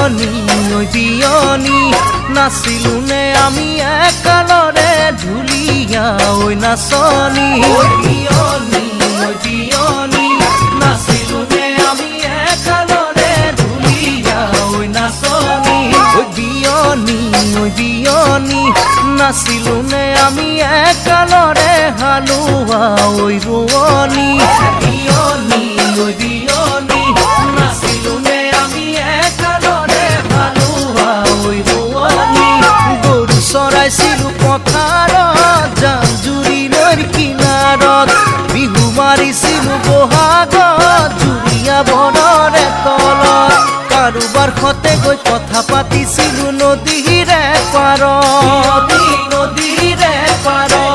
বিয়নী ঐ বিয়নী নাচিলো নে আমি একালৰে ঢুলীয়া ঐ নাচনী ঐ বিয়নী নাচিলো নে আমি একালৰে ঢুলীয়া ঐ নাচনী ঐ বিয়নী নাচিলো নে আমি একালৰে হালোৱা ঐ ৰোৱনী বিয়নী নাচিলো নে আমি একালৰে হালোৱা ঐ ৰোৱনী গৰু চৰাইছিলো পথাৰত জান জুৰি নৈৰ কিনাৰত বিহু মাৰিছিলো বহাগত জুৰিয়া বনৰে তলত কাৰোবাৰ সতে গৈ কথা পাতিছিলো নদীৰে পাৰত নদীৰে পাৰত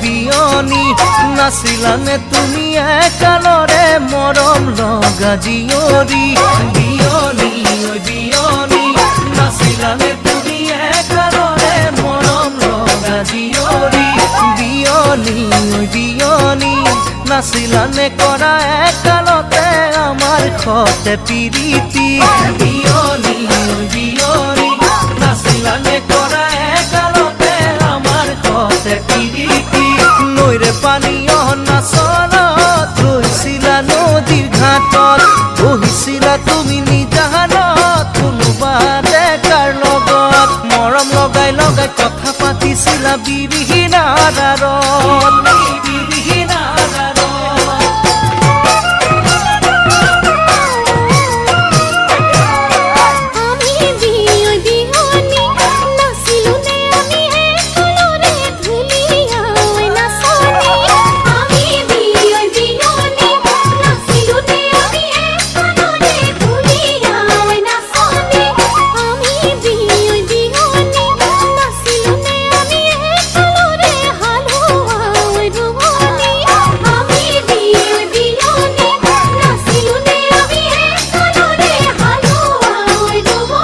বিয়নী নাচিলানে তুমি একালৰে মৰম লগা জীয়ৰী বিয়নী নাচিলানে তুমি একালৰে মৰম লগা জীয়ৰী বিয়নী নাচিলানে কৰা একালতে আমাৰ সতে পিৰিতি